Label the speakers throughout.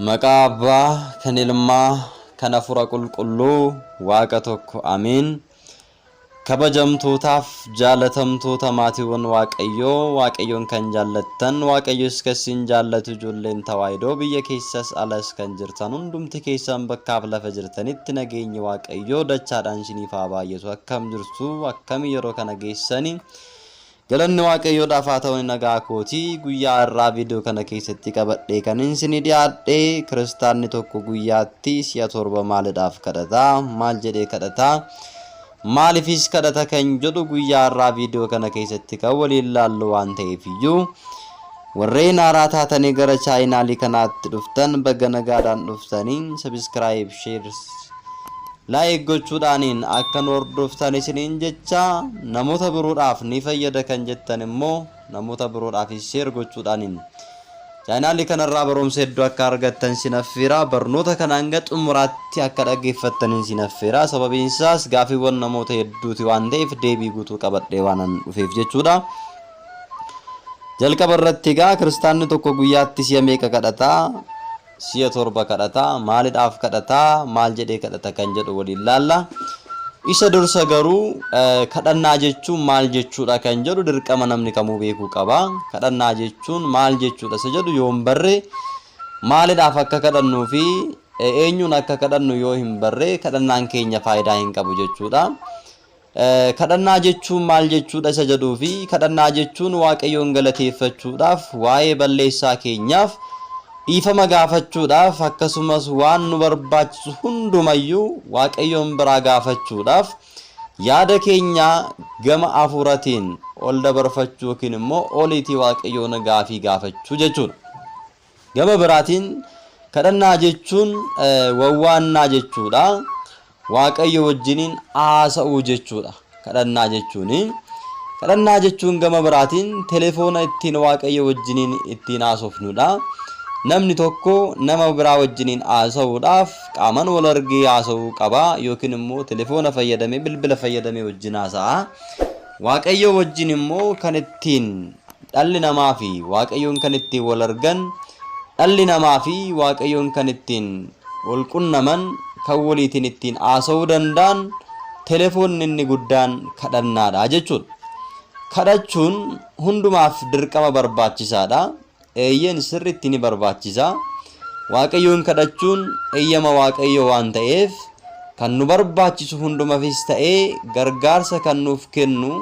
Speaker 1: Maqaa Abbaa, kan Ilmaa, kan Hafuura Qulqulluu, Waaqa tokko. Amiin. Kabajamtootaaf jaalatamtoota maatiiwwan Waaqayyoon kan jaallattan, Waaqayyos kasiin jaallatu ijoolleen tawaayidoo biyya keessas alas kan jirtan hundumti keessan bakkaaf lafa jirtanitti nageenyi Waaqayyoo dachaadhaan isiniif haa baay'atu. Akkam jirtu, akkam yeroo kana geessani. Galanni Waaqayyoodhaaf haa ta'u nagaa kooti. Guyyaa irraa viidiyoo kana keessatti qabadhee kan isinii dhiyaadhe kiristaanni tokko guyyaatti si'a 7 maalidhaaf kadhata? Maal jedhee kadhata? Maaliifis kadhata kan jedhu guyyaa irraa viidiyoo kana keessatti kan waliin laallu waan ta'eef iyyuu warreen haaraa taatanii gara chaayinaalii kanaatti dhuftan baga nagaadhaan dhuftanii subscribe, share, like gochuudhaaniin akka nu hordoftan isiniin jecha namoota biroodhaaf ni fayyada kan jettan immoo namoota biroodhaaf share gochuudhaaniin chaayinaalii kanarraa barumsa hedduu akka argattan sinaffeera. Barnoota kana hanga xumuraatti akka dhaggeeffattan sinaffeera. Sababiin isaas gaafiiwwan namoota hedduuti waan ta'eef deebii guutuu qabadhee waan dhufeef jechuudha. Jalqaba irratti egaa kiristaanni tokko guyyaatti si'a meeqa kadhata? Si'a 7 kadhata. Maalidhaaf kadhata? Maal jedhee kadhata kan jedhu waliin laalla. Isa dursa garuu kadhannaa jechuun maal jechuudha kan jedhu dirqama namni kamuu beekuu qaba. Kadhannaa jechuun maal jechuudha isa jedhu yoo hin barre maalidhaaf akka kadhannuu fi eenyuun akka kadhannu yoo hin barre kadhannaan keenya faayidaa hin qabu jechuudha. Kadhannaa jechuun maal jechuudha isa jedhuu fi kadhannaa jechuun Waaqayyoon galateeffachuudhaaf, waa'ee balleessaa keenyaaf dhiifama gaafachuudhaaf, akkasumas waan nu barbaachisu hundumayyuu Waaqayyoon biraa gaafachuudhaaf yaada keenya gama hafuuratiin ol dabarfachuu yookiin immoo oliitii Waaqayyoon gaafii gaafachuu jechuudha. Gama biraatiin kadhannaa jechuun wawwaannaa jechuudha. Waaqayyo wajjiniin haasa'uu jechuudha. Kadhannaa jechuun gama biraatiin telefoona ittiin Waaqayyo wajjiniin ittiin haasofnudha. Namni tokko nama biraa wajjiniin haasa'uudhaaf qaaman wal argee haasa'uu qaba yookiin immoo telefoona fayyadamee bilbila fayyadamee wajjin haasa'a. Waaqayyo wajjin immoo kan ittiin dhalli namaa fi Waaqayyoon kan ittiin wal argan, dhalli namaa fi Waaqayyoon kan ittiin wal qunnaman, kan waliitiin ittiin haasa'uu danda'an telefoonni inni guddaan kadhannaadha jechuudha. Kadhachuun hundumaaf dirqama barbaachisaadha. Eeyyeen sirriitti ni barbaachisa. Waaqayyoon kadhachuun eeyyama Waaqayyo waan ta'eef kan nu barbaachisu hundumaafis ta'ee gargaarsa kan nuuf kennu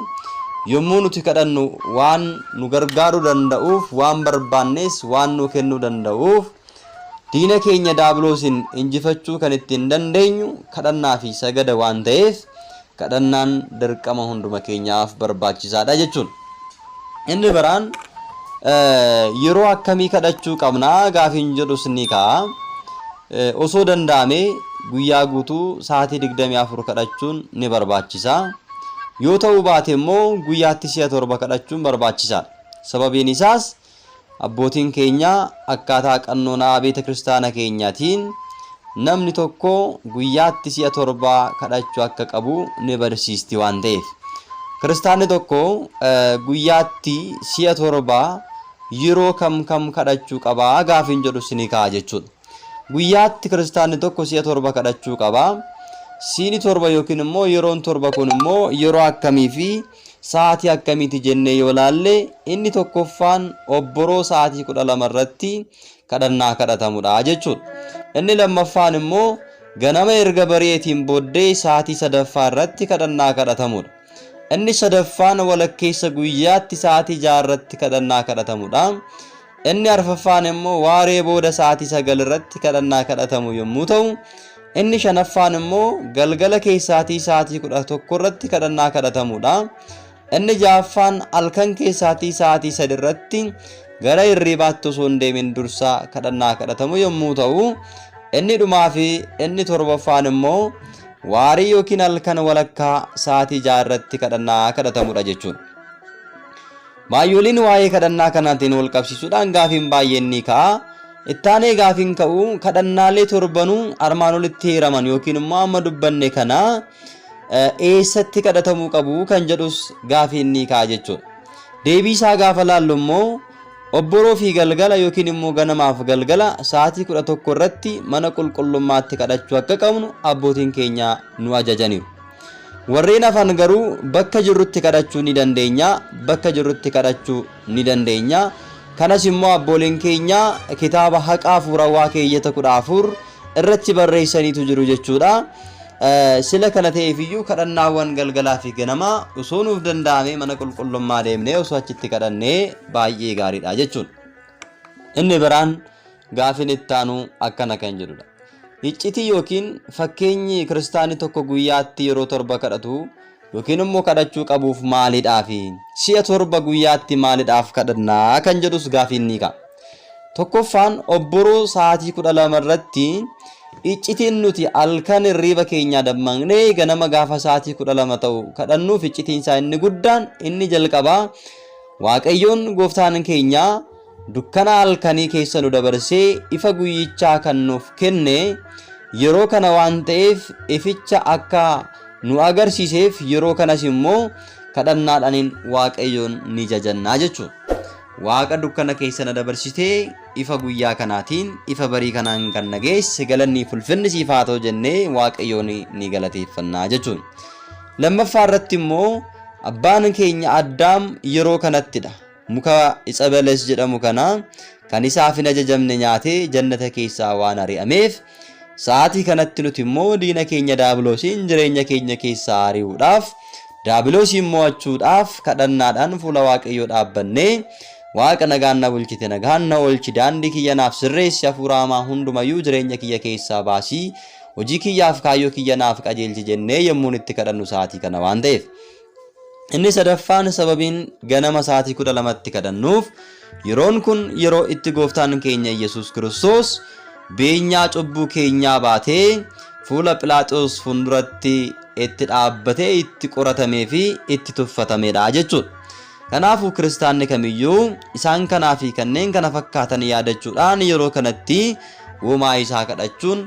Speaker 1: yommuu nuti kadhannu waan nu gargaaruu danda'uuf, waan barbaannes waan nu kennuu danda'uuf diina keenya daabiloosin injifachuu kan ittiin dandeenyu kadhannaa fi sagada waan ta'eef kadhannaan dirqama hunduma keenyaaf barbaachisaadha jechuudha. Inni biraan yeroo akkamii kadhachuu qabna gaafiin jedhus ni ka'a. Osoo danda'ame guyyaa guutuu sa'aatii 24 kadhachuun ni barbaachisa. Yoo ta'uu baate immoo guyyaatti si'a 7 kadhachuun barbaachisaadha. Sababiin isaas abbootiin keenya akkaataa qannoonaa beeta kiristaana keenyaatiin namni tokko guyyaatti si'a 7 kadhachuu akka qabu ni barsiisti waan ta'eef. Kiristaanni tokko guyyaatti si'a 7 yeroo kam kadhachuu qaba gaafiin jedhus ni ka'a jechuudha. Guyyaatti kiristaanni tokko si'a 7 kadhachuu qaba. Siini 7 yookiin immoo yeroon 7 kun immoo yeroo akkamii fi sa'aatii akkamiiti jennee yoo laalle inni tokkoffaan obboroo sa'aatii 12 irratti kadhannaa kadhatamudha jechuudha. Inni lammaffaan immoo ganama erga bari'eetiin booddee sa'aatii 3ffaa irratti kadhannaa kadhatamudha. Inni sadaffaan walakkeessa guyyaatti sa'aatii 6 irratti kadhannaa kadhatamudha. Inni arfaffaan immoo waaree booda sa'aatii 9 irratti kadhannaa kadhatamu yommuu ta'u, inni shanaffaan immoo galgala keessaatii sa'aatii 11 irratti kadhannaa kadhatamudha. Inni ja'affaan halkan keessaatii sa'aatii 3 irratti gara hirribaatti osoo hin deemin dursaa kadhannaa kadhatamu yommuu ta'u, inni dhumaa fi inni torbaffaan immoo waarii yookiin halkan walakkaa sa'aatii 6 irratti kadhannaa kadhatamudha jechuudha. Baay'ooliin waa'ee kadhannaa kanaatiin wal qabsiisuudhaan gaafiin baay'een ni ka'a. Ittaanee gaafiin ka'u kadhannaalee torbanuu armaan olitti heeraman yookiin immoo amma dubbanne kana eessatti kadhatamuu qabu kan jedhus gaafiin ni ka'a jechuudha. Deebii isaa gaafa laallu immoo obboroo fi galgala yookiin immoo ganamaaf galgala sa'aatii 11 irratti mana qulqullummaatti kadhachuu akka qabnu abbootiin keenya nu ajajaniiru. Warreen hafan garuu bakka jirrutti kadhachuu ni dandeenya, bakka jirrutti kadhachuu ni dandeenya. Kanas immoo abbooleen keenya kitaaba haqaa hafuurawaa keeyyata 14 irratti barreessaniitu jiru jechuudha. Sila kana ta'eefiyyuu kadhannaawwan galgalaa fi ganamaa osoo nuuf danda'ame mana qulqullummaa deemnee osoo achitti kadhannee baay'ee gaariidha jechuudha. Inni biraan gaafin itti aanu akkana kan jedhudha. Iccitii yookiin fakkeenyi kiristaanii tokko guyyaatti yeroo 7 kadhatu yookiin immoo kadhachuu qabuuf maalidhaaf si'a 7 guyyaatti maalidhaaf kadhannaa kan jedhus gaafin ni ka'a. Tokkoffaan obboroo sa'aatii 12 irratti iccitiin nuti halkan hirriba keenya dammaqnee ganama gaafa sa'aatii 12 ta'u kadhannuuf iccitiin isaa inni guddaan inni jalqabaa Waaqayyoon gooftaan keenya dukkana halkanii keessa nu dabarsee ifa guyyichaa kan nuuf kenne yeroo kana waan ta'eef ificha akka nu agarsiiseef yeroo kanas immoo kadhannaadhaan Waaqayyoon ni jajannaa jechuudha. Waaqa dukkana keessa na dabarsitee ifa guyyaa kanaatiin ifa barii kanaan kan nageesse galanni fulfinni siif haa ta'u jennee Waaqayyoon ni galateeffannaa jechuudha. Lammaffaa irratti immoo abbaan keenya Addaam yeroo kanattidha. Muka Ixa Bales jedhamu kana kan isaaf hin ajajamne nyaatee jannata keessaa waan ari'ameef sa'aatii kanatti nuti immoo diina keenya Daabiloosiin jireenya keenya keessaa ari'uudhaaf Daabiloosiin mo'achuudhaaf kadhannaadhaan fuula Waaqayyoo dhaabbannee Waaqa nagaan na bulchite nagaan na oolchi daandii kiyya naaf sirreessi hafuura hamaa hundumayyuu jireenya kiyya keessaa baasii hojii kiyyaaf kaayyoo kiyya naaf qajeelchi jennee yemmuu itti kadhannu sa'aatii kana waan ta'eef. Inni sadaffaan sababiin ganama sa'aatii 12tti kadhannuuf yeroon kun yeroo itti gooftaan keenya Yesuus Kiristoos beenyaa cubbuu keenyaa baatee fuula Phiilaaxoos fuulduratti itti dhaabbatee itti qoratamee fi itti tuffatamedha jechuudha. Kanaafuu kiristaanni kamiyyuu isaan kanaa fi kanneen kana fakkaatan yaadachuudhaan yeroo kanatti uumaa isaa kadhachuun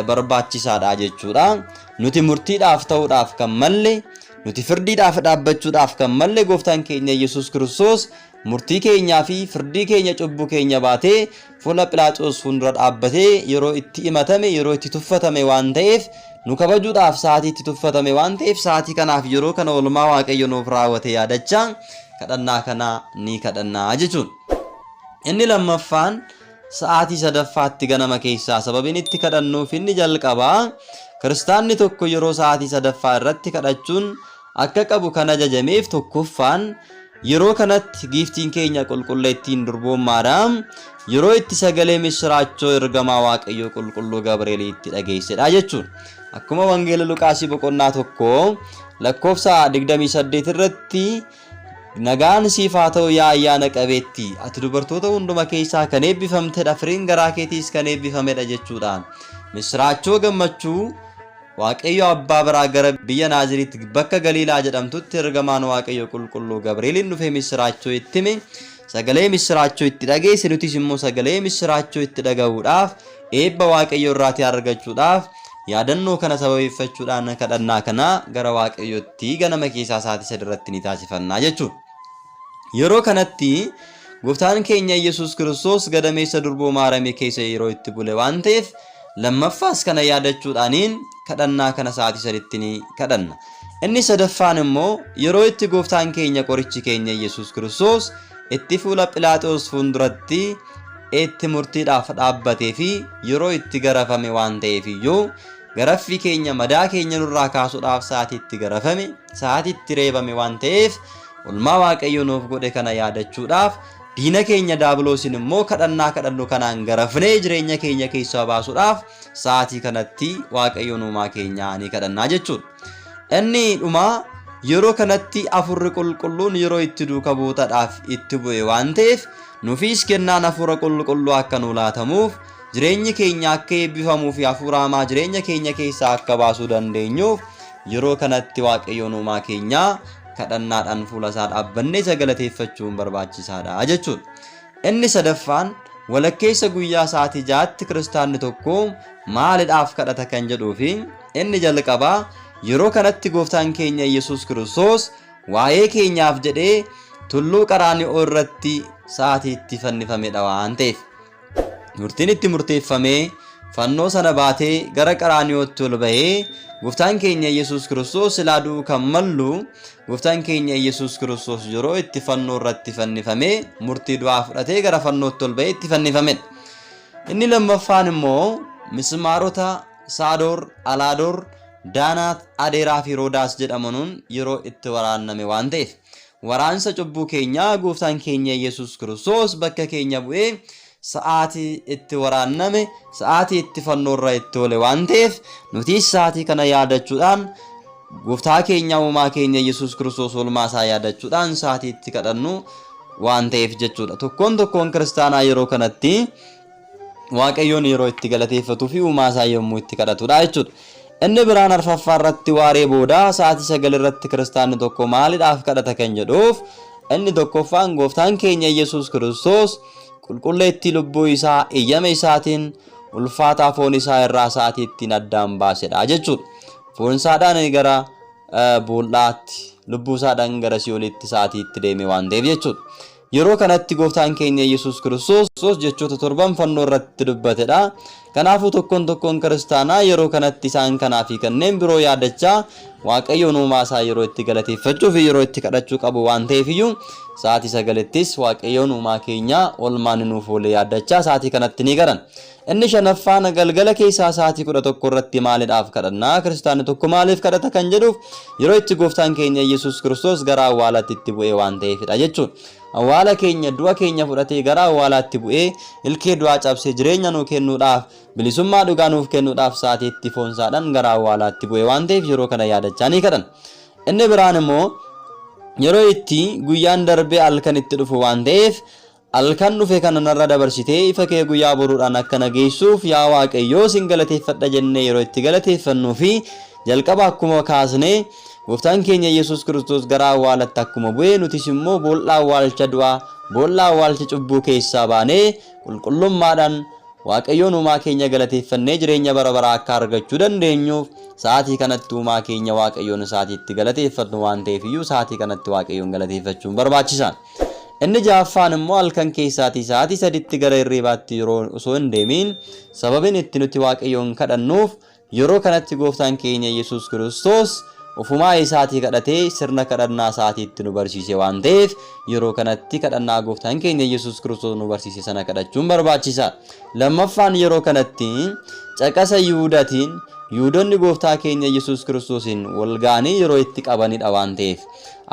Speaker 1: barbaachisaadha jechuudha. Nuti murtiidhaaf ta'uudhaaf kan malle nuti firdiidhaaf dhaabbachuudhaaf kan malle gooftaan keenya Yesuus Kiristoos murtii keenyaa fi firdii keenya cubbuu keenya baatee fuula Phiilaaxoos fuuldura dhaabbatee yeroo itti himatame yeroo itti tuffatame waan ta'eef nu kabajuudhaaf sa'aatii itti tuffatame waan ta'eef sa'aatii kanaaf yeroo kana oolmaa Waaqayyo nuuf raawwate yaadachaa kadhannaa kana ni kadhannaa jechuudha. Inni lammaffaan sa'aatii sadaffaatti ganama keessaa sababiin itti kadhannuuf inni jalqabaa kiristaanni tokko yeroo sa'aatii sadaffaa irratti kadhachuun akka qabu kan ajajameef tokkoffaan yeroo kanatti giiftiin keenya qulqulleettiin durboommaadha yeroo itti sagalee misiraachoo ergamaa Waaqayyoo qulqulluu Gabri'eel itti dhageessedha jechuudha. Akkuma wangeela Luqaasii boqonnaa 1 lakkoofsa 28 irratti nagaan siif haa ta'u yaa ayyaana qabeetti ati dubartoota hunduma keessaa kan eebbifamtedha firiin garaa keetiis kan eebbifamedha jechuudhaan misiraachoo gammachuu Waaqayyo abbaa biraa gara biyya Naaziriitti bakka Galiilaa jedhamtutti ergamaan Waaqayyo qulqulluu Gabri'eeliin dhufee misiraachoo itti hime sagalee misiraachoo itti dhageesse nutis immoo sagalee misiraachoo itti dhaga'uudhaaf eebba Waaqayyo irraatii argachuudhaaf yaadannoo kana sababeeffachuudhaan kadhannaa kana gara Waaqayyootti ganama keessaa sa'aatii 3 irratti ni taasifannaa jechuudha. Yeroo kanatti gooftaan keenya Yesuus Kiristoos gadameessa durboo Maariyaam keessa yeroo itti bule waan ta'eef lammaffaas kana yaadachuudhaaniin kadhannaa kana sa'aatii 3tti ni kadhanna. Inni sadaffaan immoo yeroo itti gooftaan keenya qorichi keenya Yesuus Kiristoos itti fuula Phiilaaxoos fuulduratti itti murtiidhaaf dhaabbatee fi yeroo itti garafame waan ta'eef iyyuu garaffii keenya madaa keenya nurraa kaasuudhaaf sa'aatii itti garafame sa'aatii itti reebame waan ta'eef olmaa Waaqayyo nuuf godhe kana yaadachuudhaaf diina keenya Daabiloosiin immoo kadhannaa kadhannu kanaan garafnee jireenya keenya keessaa baasuudhaaf sa'aatii kanatti Waaqayyo uumaa keenya ni kadhannaa jechuudha. Inni dhumaa yeroo kanatti Hafuurri Qulqulluun yeroo itti duuka buutaadhaaf itti bu'e waan ta'eef nuufis kennaan Hafuura Qulqulluu akka nu laatamuuf jireenyi keenya akka eebbifamuu fi hafuura hamaa jireenya keenya keessaa akka baasuu dandeenyuuf yeroo kanatti Waaqayyo uumaa keenya kadhannaadhaan fuula isaa dhaabbannee galateeffachuun barbaachisaadha jechuudha. Inni sadaffaan walakkeessa guyyaa sa'aatii 6tti kiristaanni tokko maalidhaaf kadhata kan jedhuu fi inni jalqabaa yeroo kanatti gooftaan keenya Yesuus Kiristoos waa'ee keenyaaf jedhee tulluu Qaraani'oo irratti sa'aatii itti fannifamedha waan ta'eef murtiin itti murteeffamee fannoo sana baatee gara Qaraani'ootti ol bahee Gooftaan keenya Yesuus Kiristoos ilaaduu kan mallu Gooftaan keenya Yesuus Kiristoos yeroo itti fannoo irratti fannifamee murtii du'aa fudhatee gara fannootti ol bahee itti fannifamedha. Inni lammaffaan immoo mismaarota Saadoor, Alaadoor, Daanaat, Adeeraa fi Roodaas jedhamanuun yeroo itti waraanname waan ta'eef waraansa cubbuu keenyaa Gooftaan keenya Yesuus Kiristoos bakka keenya bu'ee sa'aatii itti waraanname sa'aatii itti fannoo irra itti ole waan ta'eef nuti sa'aatii kana yaadachuudhaan Gooftaa keenya uumaa keenya Yesuus Kiristoos oolmaa isaa yaadachuudhaan sa'aatii itti kadhannu waan ta'eef jechuudha. Tokkoon kiristaanaa yeroo kanatti Waaqayyoon yeroo itti galateeffatuu fi uumaa isaa yommuu itti kadhatudha jechuudha. Inni biraan arfaffaa irratti waaree booda sa'aatii 9 irratti kiristaanni tokko maaliidhaaf kadhata kan jedhuuf inni tokkoffaan Gooftaan keenya Yesuus Kiristoos qulqulleettii lubbuu isaa eeyyama isaatiin ulfaataa foon isaa irraa sa'aatii ittiin addaan baasedha jechuudha. Foon isaadhaan gara boollaatti lubbuu isaadhaan gara si'oolitti sa'aatii itti deeme waan ta'eef jechuudha. Yeroo kanatti Gooftaan keenya Yesuus Kiristoos jechoota 7 fannoo irratti dubbatedha. Kanaafuu tokkoon kiristaanaa yeroo kanatti isaan kanaa fi kanneen biroo yaadachaa Waaqayyoon uumaa isaa yeroo itti galateeffachuu fi yeroo itti kadhachuu qabu waan ta'eef iyyuu sa'aatii 9ttis Waaqayyoon uumaa keenya oolmaan nuuf oolee yaadachaa sa'aatii kanatti ni garan. Inni shanaffaan galgala keessaa sa'aatii 11 irratti maaliidhaaf kadhannaa kiristaanni tokko maaliif kadhata kan jedhuuf yeroo itti Gooftaan keenya Yesuus Kiristoos gara awwaalaatti itti bu'ee waan ta'eefidha jechuudha. Awwaala keenya du'a keenya fudhatee gara awwaalaatti bu'ee ilkee du'aa cabsee jireenya nuu kennuudhaaf bilisummaa dhugaa nuuf kennuudhaaf sa'aatii itti foon isaadhaan gara awwaalaatti bu'ee waan ta'eef yeroo kana yaadachaa ni kadhan. Inni biraan immoo yeroo itti guyyaan darbee halkan itti dhufu waan ta'eef halkan dhufe kana narra dabarsitee ifa kee guyyaa boruudhaan akka nageessuuf yaa Waaqayyoo sin galateeffadha jennee yeroo itti galateeffannuu fi jalqaba akkuma kaasnee Gooftaan keenya Yesuus Kiristoos gara awwaalatti akkuma bu'ee nutis immoo boolla awwaalcha du'aa boolla awwaalcha cubbuu keessaa baanee qulqullummaadhaan Waaqayyoon uumaa keenya galateeffannee jireenya bara baraa akka argachuu dandeenyuuf sa'aatii kanatti uumaa keenya Waaqayyoon sa'aatii itti galateeffannu waan ta'eef iyyuu sa'aatii kanatti Waaqayyoon galateeffachuun barbaachisaadha. Inni ja'affaan immoo halkan keessaatii sa'aatii 3tti gara hirribaatti yeroo osoo hin deemiin sababiin itti nuti Waaqayyoon kadhannuuf yeroo kanatti Gooftaan keenya Yesuus Kiristoos ufumaa isaatii kadhatee sirna kadhannaa sa'aatiitti nu barsiise waan ta'eef yeroo kanatti kadhannaa Gooftaan keenya Yesuus Kiristoos nu barsiise sana kadhachuun barbaachisaadha. Lammaffaan yeroo kanatti caqasa Yihuudaatiin Yihuudoonni Gooftaa keenya Yesuus Kiristoosiin wal ga'anii yeroo itti qabanidha waan ta'eef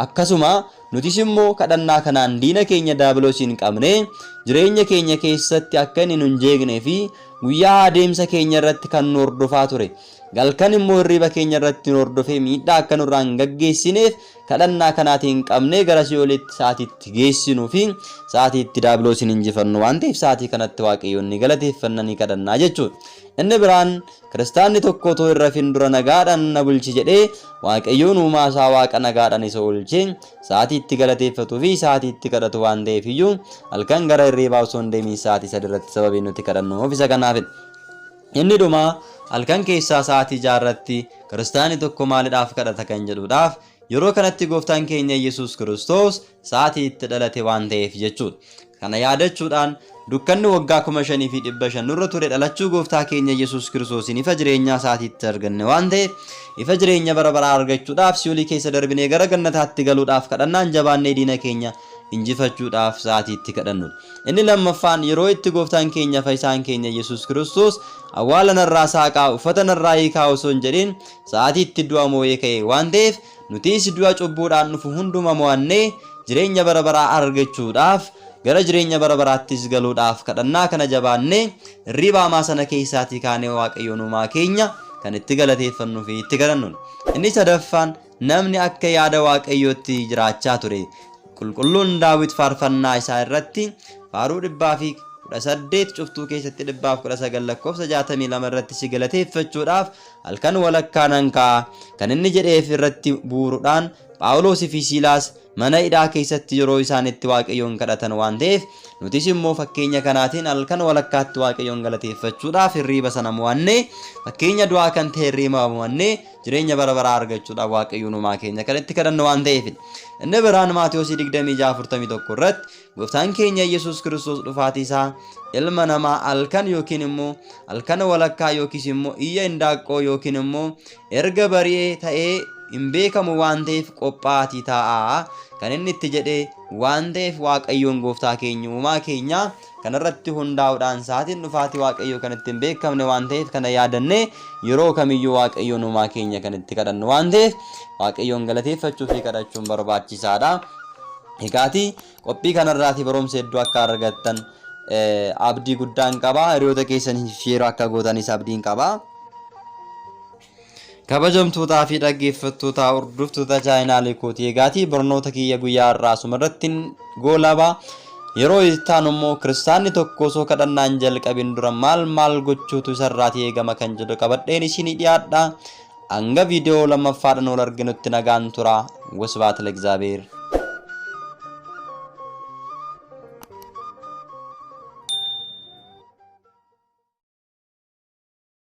Speaker 1: akkasuma nutis immoo kadhannaa kanaan diina keenya Daabiloosiin qabnee jireenya keenya keessatti akka inni nu hin jeeqnee fi guyyaa adeemsa keenya irratti kan nu hordofaa ture galkan immoo hirriba keenya irratti nu hordofee miidhaa akka nurraan gaggeessineef kadhannaa kanaatiin qabnee gara si'oolitti sa'aatiitti geessinuu fi sa'aatiitti Daabiloosiin injifannu waan ta'eef sa'aatii kanatti Waaqayyoon ni galateeffannanii kadhannaa jechuudha. Inni biraan kiristaanni tokko otoo hin rafin dura nagaadhaan na bulchi jedhee Waaqayyoon uumaa isaa Waaqa nagaadhaan isa oolchee sa'aatiitti galateeffatuu fi sa'aatiitti kadhatu waan ta'eef iyyuu halkan gara hirribaa osoo hin deemin sa'aatii 3 irratti sababii nuti kadhannuuf isa kanaafidha. Inni dhumaa halkan keessaa sa'aatii 6 irratti kiristaanni tokko maaliidhaaf kadhata kan jedhuudhaaf yeroo kanatti Gooftaan keenya Yesuus Kiristoos sa'aatii itti dhalate waan ta'eef jechuudha. Kana yaadachuudhaan dukkanni waggaa 5,500 nurra ture dhalachuu Gooftaa keenya Yesuus Kiristoosiin ifa jireenyaa sa'aatiitti arganne waan ta'eef ifa jireenya bara baraa argachuudhaaf si'oolii keessa darbinee gara gannataatti galuudhaaf kadhannaan jabaannee diina keenya injifachuudhaaf sa'aatiitti kadhannudha. Inni lammaffaan yeroo itti Gooftaan keenya fayyisaan keenya Yesuus Kiristoos awwaala narraa saaqaa uffata narraa hiikaa osoo hin jedhin sa'aatiitti du'a moo'ee ka'e waan ta'eef nutis du'a cubbuudhaan dhufu hunduma mo'annee jireenya bara baraa argachuudhaaf gara jireenya bara baraattis galuudhaaf kadhannaa kana jabaannee hirriba hamaa sana keessaatii kaanee Waaqayyoon uumaa keenya kan itti galateeffannuu fi itti kadhannudha. Inni sadaffaan namni akka yaada Waaqayyootti jiraachaa ture. Qulqulluun Daawit faarfannaa isaa irratti faaruu 118 cuftuu keessatti 119 lakkoofsa 62 irratti si galateeffachuudhaaf halkan walakkaan hanqaa kan inni jedheef irratti buuruudhaan Phaawulos fi Siilaas mana hidhaa keessatti yeroo isaan itti waaqayyoon kadhatan waan ta'eef nutis immoo fakkeenya kanaatiin halkan walakkaatti waaqayyoon galateeffachuudhaaf hirriiba sana mo'annee fakkeenya du'aa kan ta'e hirriiba mo'annee jireenya bara baraa argachuudhaaf waaqayyoon uumaa keenya kan itti kadhannu waan ta'eef inni biraan Maatiyos 26:41 irratti gooftaan keenya Yesuus Kiristoos dhufaatii isaa ilma namaa halkan yookiin immoo halkan walakkaa yookiis immoo iyya indaaqqoo yookiin immoo erga bari'ee ta'ee hin beekamu waan ta'eef qophaatii taa'aa kan inni itti jedhee waan ta'eef waaqayyoon gooftaa keenya uumaa keenya kanarratti hundaa'uudhaan sa'aatiin dhufaatii waaqayyoo kan ittiin beekamne waan ta'eef kana yaadannee yeroo kamiyyuu waaqayyoon uumaa keenya kan itti kadhannu waan ta'eef waaqayyoon galateeffachuu fi kadhachuun barbaachisaadha. Egaati qophii kanarraatii barumsa hedduu akka argattan abdii guddaan qaba. Hiriyoota keessaniif yeroo akka gootanis abdiin qaba. Kabajamtootaa fi dhaggeeffattoota hordoftoota chaayinaalee kootii egaati barnoota kiyya guyyaa har'aa asumarratti goolaba. Yeroo itaan immoo kiristaanni tokko osoo kadhannaan jalqabin dura maal gochuutu isarraatii eegama kan jedhu qabadheen isinii dhiyaadha. Hanga viidiyoo lammaffaadhaan ol arginutti nagaan tura. Wasbaat ለእግዚአብሔር